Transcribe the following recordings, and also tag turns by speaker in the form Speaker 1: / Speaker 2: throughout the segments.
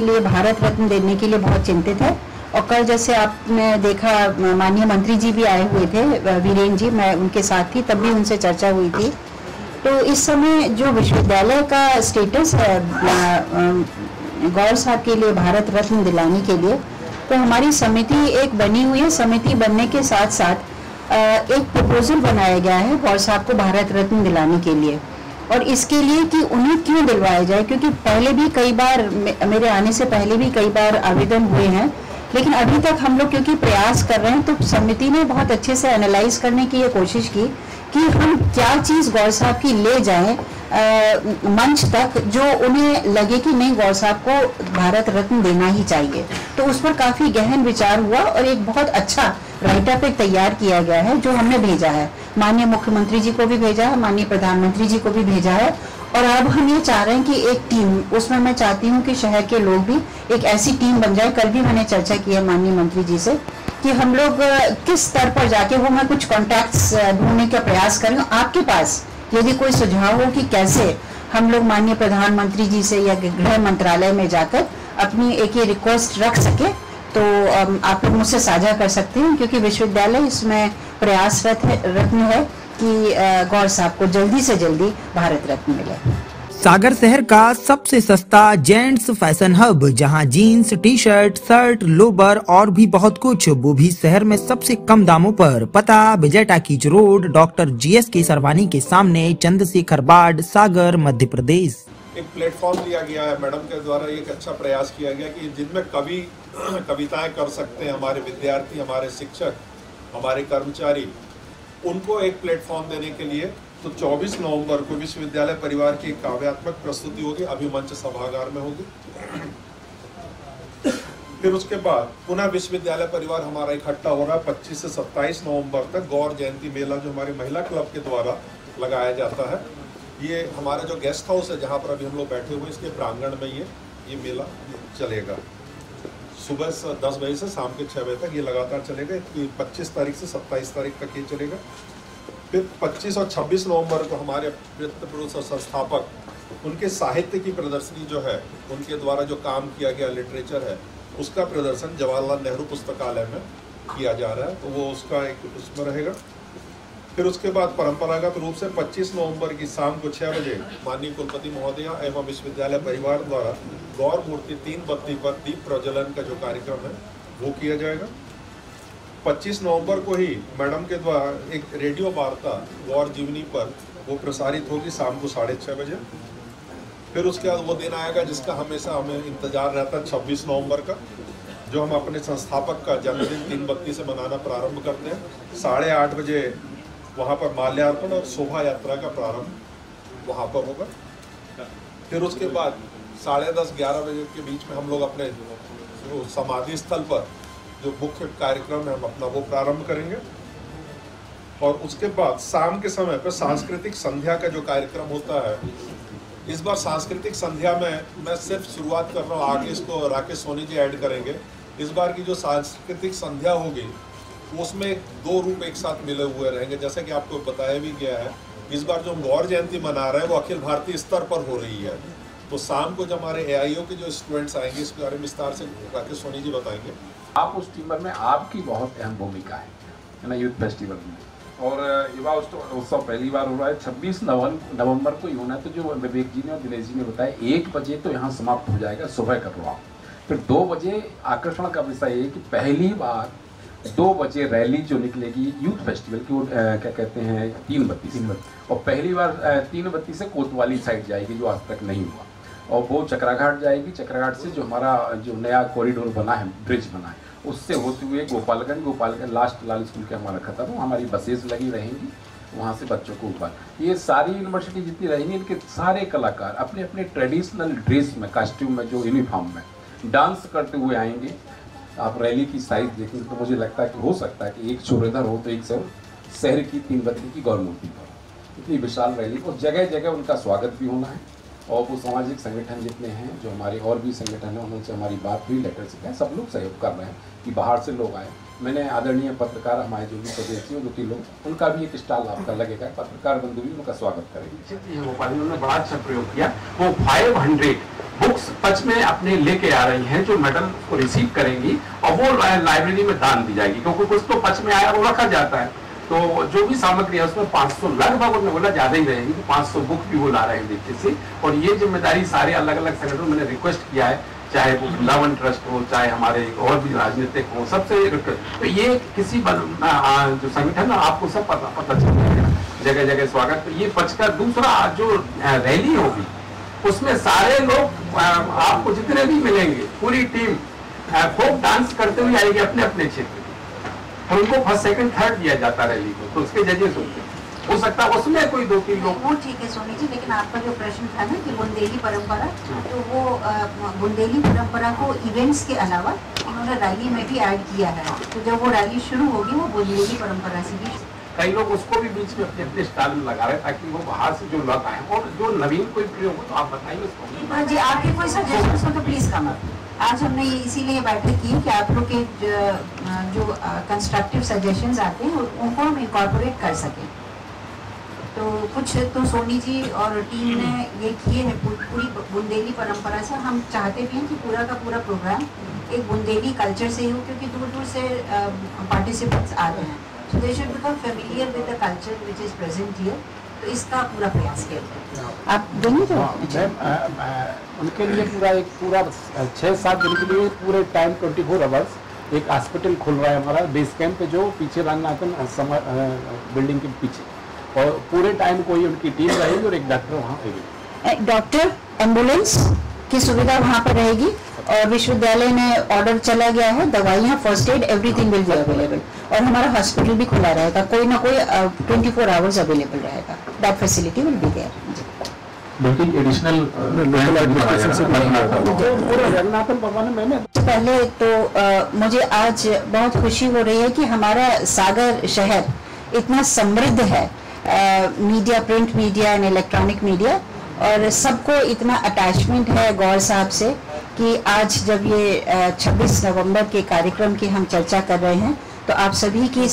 Speaker 1: लिए भारत रत्न देने के लिए बहुत चिंतित है। और कल जैसे आपने देखा माननीय मंत्री जी भी आए हुए थे, वीरेंद्र जी, मैं उनके साथ थी, तब भी उनसे चर्चा हुई थी। तो इस समय जो विश्वविद्यालय का स्टेटस है गौर साहब के लिए भारत रत्न दिलाने के लिए, तो हमारी समिति एक बनी हुई है। समिति बनने के साथ साथ एक प्रपोजल बनाया गया है गौर साहब को भारत रत्न दिलाने के लिए, और इसके लिए कि उन्हें क्यों दिलवाया जाए, क्योंकि पहले भी कई बार, मेरे आने से पहले भी कई बार आवेदन हुए हैं, लेकिन अभी तक हम लोग क्योंकि प्रयास कर रहे हैं, तो समिति ने बहुत अच्छे से एनालाइज करने की ये कोशिश की कि हम क्या चीज़ गौर साहब की ले जाएं मंच तक जो उन्हें लगे कि नहीं, गौर साहब को भारत रत्न देना ही चाहिए। तो उस पर काफ़ी गहन विचार हुआ और एक बहुत अच्छा राइटअप एक तैयार किया गया है, जो हमने भेजा है। माननीय मुख्यमंत्री जी को भी भेजा है, माननीय प्रधानमंत्री जी को भी भेजा है। और अब हम ये चाह रहे हैं कि एक टीम, उसमें मैं चाहती हूँ कि शहर के लोग भी एक ऐसी टीम बन जाए। कल भी मैंने चर्चा की है माननीय मंत्री जी से कि हम लोग किस स्तर पर जाके वो, मैं कुछ कॉन्टैक्ट्स ढूंढने का प्रयास करें। आपके पास यदि कोई सुझाव हो कि कैसे हम लोग माननीय प्रधानमंत्री जी से या गृह मंत्रालय में जाकर अपनी एक ये रिक्वेस्ट रख सके, तो आप लोग मुझसे साझा कर सकते हैं, क्योंकि विश्वविद्यालय इसमें प्रयासरत है कि गौर साहब को जल्दी से जल्दी भारत रत्न मिले।
Speaker 2: सागर शहर का सबसे सस्ता जेंट्स फैशन हब, जहां जीन्स, टी शर्ट, शर्ट, लोबर और भी बहुत कुछ, वो भी शहर में सबसे कम दामों पर। पता विजय टाकीज रोड, डॉक्टर GS के सरवानी के सामने, चंद्रशेखर बाट, सागर, मध्य प्रदेश।
Speaker 3: एक प्लेटफॉर्म लिया गया है मैडम के द्वारा, एक अच्छा प्रयास किया गया कि जिनमें कवि कविताएं कर सकते हैं हमारे विद्यार्थी, हमारे शिक्षक, हमारे कर्मचारी, उनको एक प्लेटफॉर्म देने के लिए तो 24 नवंबर को विश्वविद्यालय परिवार की काव्यात्मक प्रस्तुति होगी, अभिमंच सभागार में होगी। फिर उसके बाद पुनः विश्वविद्यालय परिवार हमारा इकट्ठा हो रहा है 25 से 27 नवंबर तक गौर जयंती मेला, जो हमारे महिला क्लब के द्वारा लगाया जाता है। ये हमारा जो गेस्ट हाउस है जहाँ पर अभी हम लोग बैठे हुए, इसके प्रांगण में ये मेला चलेगा। सुबह 10 बजे से शाम के 6 बजे तक ये लगातार चलेगा। 25 तारीख से 27 तारीख तक ये चलेगा। फिर 25 और 26 नवंबर को हमारे पुरुष और संस्थापक, उनके साहित्य की प्रदर्शनी जो है, उनके द्वारा जो काम किया गया लिटरेचर है, उसका प्रदर्शन जवाहरलाल नेहरू पुस्तकालय में किया जा रहा है, तो वो उसका एक उसमें रहेगा। फिर उसके बाद परंपरागत रूप से 25 नवंबर की शाम को 6 बजे माननीय कुलपति महोदया एवं विश्वविद्यालय परिवार द्वारा गौर मूर्ति 3 बत्ती पर दीप प्रज्वलन का जो कार्यक्रम है वो किया जाएगा। 25 नवंबर को ही मैडम के द्वारा एक रेडियो वार्ता गौर जीवनी पर वो प्रसारित होगी शाम को 6:30 बजे। फिर उसके बाद वो दिन आएगा जिसका हमेशा हमें इंतजार रहता है, 26 नवंबर का, जो हम अपने संस्थापक का जन्मदिन 3 बत्ती से मनाना प्रारंभ करते हैं। 8:30 बजे वहाँ पर माल्यार्पण और शोभा यात्रा का प्रारंभ वहाँ पर होगा। फिर उसके बाद 10:30-11 बजे के बीच में हम लोग अपने समाधि स्थल पर जो मुख्य कार्यक्रम है हम अपना वो प्रारंभ करेंगे। और उसके बाद शाम के समय पर सांस्कृतिक संध्या का जो कार्यक्रम होता है, इस बार सांस्कृतिक संध्या में मैं सिर्फ शुरुआत कर रहा हूँ, आगे इसको राकेश सोनी जी ऐड करेंगे। इस बार की जो सांस्कृतिक संध्या होगी उसमें 2 रूप एक साथ मिले हुए रहेंगे। जैसा कि आपको बताया भी गया है, इस बार जो हम गौर जयंती मना रहे हैं वो अखिल भारतीय स्तर पर हो रही है। तो शाम को जब हमारे AIO के जो स्टूडेंट्स आएंगे, इस बारे में विस्तार से राकेश सोनी जी बताएंगे।
Speaker 4: आप उस टीम में आपकी बहुत अहम भूमिका है ना यूथ फेस्टिवल में, और युवा उत्सव पहली बार हो रहा है 26 नवंबर को ही होना है। तो जो विवेक जी ने और दिनेश जी ने बताया, 1 बजे तो यहाँ समाप्त हो जाएगा सुबह का प्रोग्राम। फिर 2 बजे आकर्षण का विषय है कि पहली बार 2 बजे रैली जो निकलेगी यूथ फेस्टिवल की, वो क्या कहते हैं 3 बत्ती, और पहली बार 3 बत्ती से कोतवाली साइड जाएगी जो आज तक नहीं हुआ, और वो चक्राघाट जाएगी। चक्राघाट से जो हमारा जो नया कॉरिडोर बना है, ब्रिज बना है, उससे होते हुए गोपालगंज लास्ट लाल स्कूल के हमारा खत्म हो, हमारी बसेस लगी रहेंगी वहाँ से बच्चों को ऊपर। ये सारी यूनिवर्सिटी जितनी रहेंगी, इनके सारे कलाकार अपने अपने ट्रेडिशनल ड्रेस में, कॉस्ट्यूम में, जो यूनिफॉर्म में डांस करते हुए आएंगे। आप रैली की साइज देखेंगे तो मुझे लगता है कि हो सकता है कि एक छोर इधर हो तो एक छोर शहर की 3 बत्ती की गौर मूर्ति पर। इतनी विशाल रैली, और जगह जगह उनका स्वागत भी होना है। और वो सामाजिक संगठन जितने हैं, जो हमारे और भी संगठन हैं, उनसे हमारी बात हुई, लेटर से क्या, सब लोग सहयोग कर रहे हैं कि बाहर से लोग आए। मैंने आदरणीय पत्रकार हमारे जो भी स्वदेशी दुखी लोग, उनका भी एक स्टॉल आपका लगेगा, पत्रकार बंधु भी उनका स्वागत करेंगे।
Speaker 5: उन्होंने बड़ा अच्छा प्रयोग किया। वो 500
Speaker 4: बुक्स पच में अपने लेके आ रही हैं, जो मेडल को रिसीव करेंगी और वो लाइब्रेरी में दान दी जाएगी, क्योंकि कुछ तो पच में आया वो रखा जाता है। तो जो भी सामग्री है उसमें 500 लगभग उन्होंने बोला ज्यादा ही रहेगी, तो 500 बुक भी वो ला रहे हैं देखते से। और ये जिम्मेदारी सारे अलग अलग संगठनों मैंने रिक्वेस्ट किया है, चाहे वो लवन ट्रस्ट हो, चाहे हमारे और भी राजनीतिक हो, सबसे तो ये किसी जो संगठन है आपको सब पता चल जाएगा, जगह जगह स्वागत। तो ये पच का दूसरा जो रैली होगी उसमें सारे लोग आपको जितने भी मिलेंगे, पूरी टीम फोक डांस करते हुए आएगी अपने अपने क्षेत्र में, और उनको फर्स्ट सेकंड थर्ड दिया जाता रैली को, तो उसके जजेस होते हैं। हो सकता है उसमें कोई 2-3 लोग।
Speaker 1: वो ठीक है सोनी जी, लेकिन आपका जो प्रश्न था ना कि बुंदेली परंपरा, तो वो बुंदेली परंपरा को इवेंट्स के अलावा उन्होंने रैली में भी ऐड किया है। तो जब वो रैली शुरू होगी वो बुंदेली परंपरा से भी,
Speaker 4: कई लोग उसको भी बीच में अपने अपने स्टाइल में लगा रहे हैं, ताकि वो बाहर से जो लोग आए और जो नवीन कोई प्रयोग हो तो आप बताइए उसको।
Speaker 1: हाँ जी, आपके कोई सजेशन हो तो प्लीज कम अप। आज हमने ये इसीलिए बैठक की कि आप लोग के जो कंस्ट्रक्टिव सजेशंस आते हैं उनको हम इंकॉर्पोरेट कर सकें। तो कुछ तो सोनी जी और टीम ने ये किए हैं पूरी बुंदेली परंपरा से। हम चाहते भी हैं कि पूरा का पूरा प्रोग्राम एक बुंदेली कल्चर से ही हो, क्योंकि दूर दूर से पार्टिसिपेंट्स आते हैं, so they should become familiar with the culture which is present here। तो इसका पूरा प्रयास किया जाए। आप देंगे तो
Speaker 5: उनके लिए पूरा 6-7 दिन के लिए पूरे टाइम 24 आवर्स एक हॉस्पिटल खुल रहा है हमारा बेस कैंप पे, जो पीछे रंगनाथन बिल्डिंग के पीछे, और पूरे टाइम कोई उनकी टीम रहेगी और एक डॉक्टर वहाँ रहेगी।
Speaker 1: डॉक्टर एम्बुलेंस की सुविधा वहाँ पर रहेगी, और विश्वविद्यालय ने ऑर्डर चला गया है, दवाइयाँ, first aid, everything will be available. और हमारा हॉस्पिटल भी खुला रहेगा, कोई ना कोई 24 आवर्स अवेलेबल रहेगा। That facility will be there. पहले तो मुझे आज बहुत खुशी हो रही है कि हमारा सागर शहर इतना समृद्ध है, media, print media and electronic media, और सबको इतना अटैचमेंट है गौर साहब से कि आज जब ये 26 नवंबर के कार्यक्रम की हम चर्चा कर रहे हैं, तो आप सभी की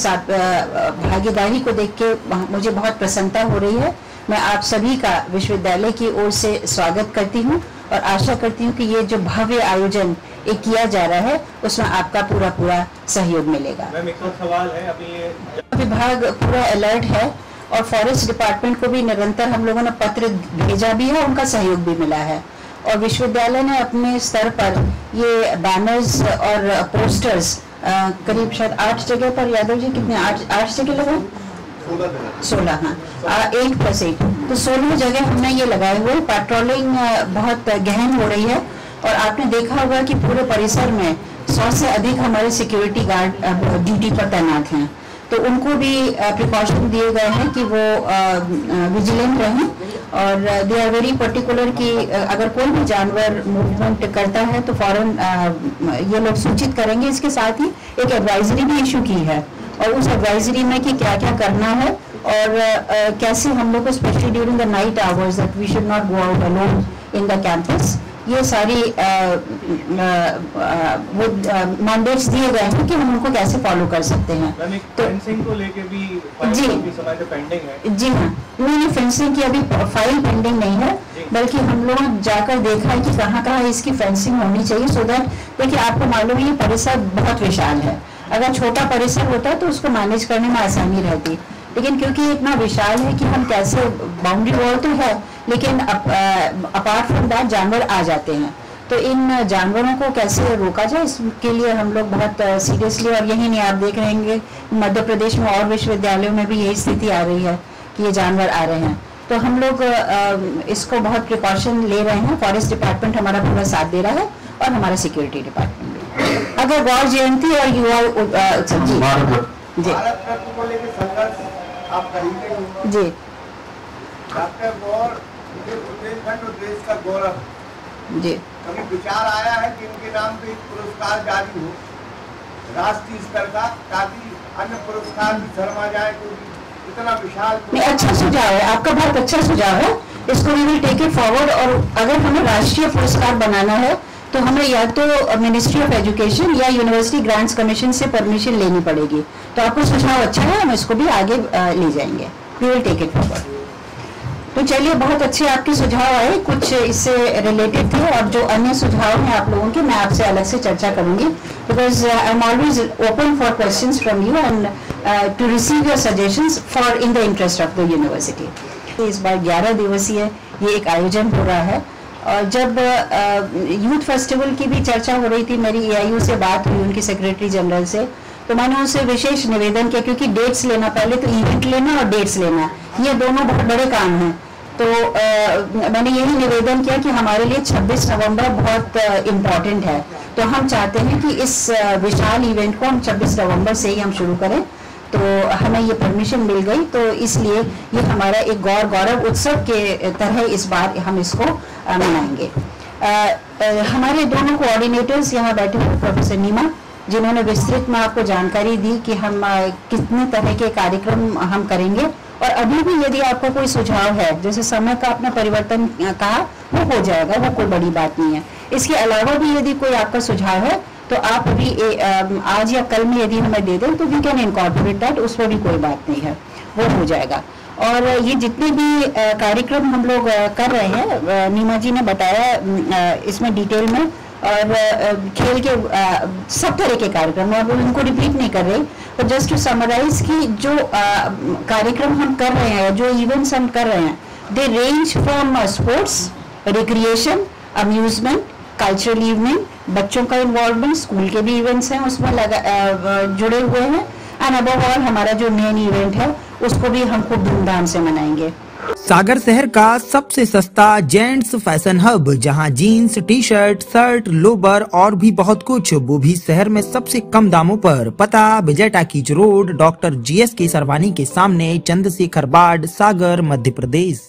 Speaker 1: भागीदारी को देख के मुझे बहुत प्रसन्नता हो रही है। मैं आप सभी का विश्वविद्यालय की ओर से स्वागत करती हूँ और आशा करती हूँ कि ये जो भव्य आयोजन एक किया जा रहा है उसमें आपका पूरा पूरा सहयोग मिलेगा।
Speaker 6: मैम एक और सवाल है, अभी ये
Speaker 1: विभाग पूरा अलर्ट है और फॉरेस्ट डिपार्टमेंट को भी निरंतर हम लोगों ने पत्र भेजा भी है, उनका सहयोग भी मिला है, और विश्वविद्यालय ने अपने स्तर पर ये बैनर्स और पोस्टर्स करीब शायद 8 जगह पर, यादव जी कितने, 8 जगह लगाए, 16, हाँ, 1+8, तो 16 जगह हमने ये लगाए हुए। पेट्रोलिंग बहुत गहन हो रही है, और आपने देखा होगा कि पूरे परिसर में 100 से अधिक हमारे सिक्योरिटी गार्ड ड्यूटी पर तैनात हैं, तो उनको भी प्रिकॉशन दिए गए हैं कि वो विजिलेंट रहें, और दे आर वेरी पर्टिकुलर कि अगर कोई भी जानवर मूवमेंट करता है तो फौरन ये लोग सूचित करेंगे। इसके साथ ही एक एडवाइजरी भी इशू की है, और उस एडवाइजरी में कि क्या क्या करना है और कैसे हम लोग को specially during the night hours that we should not go out alone in the campus, ये सारी वो मैंडेट्स दिए गए हैं कि हम उनको कैसे फॉलो कर सकते हैं।
Speaker 6: तो फेंसिंग को लेके भी
Speaker 1: जी
Speaker 6: समय से पेंडिंग है।
Speaker 1: जी हाँ, नहीं, फेंसिंग की अभी फाइल पेंडिंग नहीं है, बल्कि हम लोग जाकर देखा है कि कहाँ कहाँ इसकी फेंसिंग होनी चाहिए, सो दैट देखिए आपको मालूम है ये परिसर बहुत विशाल है। अगर छोटा परिसर होता तो उसको मैनेज करने में आसानी रहती, लेकिन क्योंकि इतना विशाल है कि हम कैसे, बाउंड्री वॉल तो है लेकिन अपार्ट फ्रॉम दैट जानवर आ जाते हैं, तो इन जानवरों को कैसे रोका जाए इसके लिए हम लोग बहुत सीरियसली, और यही नहीं आप देख रहे हैं मध्य प्रदेश में और विश्वविद्यालयों में भी यही स्थिति आ रही है कि ये जानवर आ रहे हैं, तो हम लोग इसको बहुत प्रिकॉशन ले रहे हैं। फॉरेस्ट डिपार्टमेंट हमारा पूरा साथ दे रहा है और हमारा सिक्योरिटी डिपार्टमेंट भी। अगर गौर जयंती और युवा उत्सव जी जी
Speaker 6: आप करेंगे
Speaker 1: जी
Speaker 6: डॉक्टर गौर बुंदेलखंड और देश का गौरव
Speaker 1: जी,
Speaker 6: कभी विचार आया है कि इनके नाम पे एक पुरस्कार जारी हो राष्ट्रीय स्तर का, ताकि अन्य पुरस्कार भी शर्मा जाए, क्योंकि इतना विशाल।
Speaker 1: नहीं, अच्छा सुझाव है आपका, बहुत अच्छा सुझाव है, इसको we will take it forward. और अगर हमें राष्ट्रीय पुरस्कार बनाना है तो हमें या तो मिनिस्ट्री ऑफ एजुकेशन या यूनिवर्सिटी ग्रांट्स कमीशन से परमिशन लेनी पड़ेगी, तो आपका सुझाव अच्छा है, हम इसको भी आगे ले जाएंगे, we will take it forward. तो चलिए, बहुत अच्छे आपके सुझाव आए, कुछ इससे रिलेटेड थे, और जो अन्य सुझाव हैं आप लोगों के, मैं आपसे अलग से चर्चा करूंगी, because I am always open for questions from you and to receive your suggestions for in the interest of the university. इस बार 11 दिवसीय ये एक आयोजन हो रहा है, और जब यूथ फेस्टिवल की भी चर्चा हो रही थी, मेरी AIU से बात हुई उनकी सेक्रेटरी जनरल से, तो मैंने उनसे विशेष निवेदन किया, क्योंकि डेट्स लेना, पहले तो इवेंट लेना और डेट्स लेना, ये दोनों बहुत बड़े काम हैं। तो मैंने यही निवेदन किया कि हमारे लिए 26 नवंबर बहुत इम्पॉर्टेंट है, तो हम चाहते हैं कि इस विशाल इवेंट को हम 26 नवंबर से ही हम शुरू करें। तो हमें ये परमिशन मिल गई, तो इसलिए ये हमारा एक गौरव उत्सव के तरह इस बार हम इसको मनाएंगे। हमारे दोनों कोऑर्डिनेटर्स यहाँ बैठे हुए, प्रोफेसर नीमा, जिन्होंने विस्तृत में आपको जानकारी दी कि हम कितने तरह के कार्यक्रम हम करेंगे, और अभी भी यदि आपका कोई सुझाव है, जैसे समय का अपना परिवर्तन कहा, वो हो जाएगा, वो कोई बड़ी बात नहीं है। इसके अलावा भी यदि कोई आपका सुझाव है तो आप अभी आज या कल में यदि हमें दे दें तो वी कैन इनकॉर्पोरेट दैट, उसमें भी कोई बात नहीं है, वो हो जाएगा। और ये जितने भी कार्यक्रम हम लोग कर रहे हैं, नीमा जी ने बताया इसमें डिटेल में, और खेल के सब तरह के कार्यक्रम, और उनको रिपीट नहीं कर रहे, तो जस्ट टू समराइज कि जो कार्यक्रम हम कर रहे हैं, जो इवेंट्स हम कर रहे हैं, they range from sports, recreation, amusement, cultural evening, बच्चों का इन्वॉल्वमेंट, स्कूल के भी इवेंट्स हैं उसमें जुड़े हुए हैं, एंड अबव ऑल हमारा जो मेन इवेंट है उसको भी हम खूब धूमधाम से मनाएंगे।
Speaker 2: सागर शहर का सबसे सस्ता जेंट्स फैशन हब, जहां जीन्स, टी-शर्ट, शर्ट, लोबर और भी बहुत कुछ, वो भी शहर में सबसे कम दामों पर। पता विजय टाकीज रोड, डॉक्टर GS के सरवानी के सामने, चंद्रशेखर बाट, सागर, मध्य प्रदेश।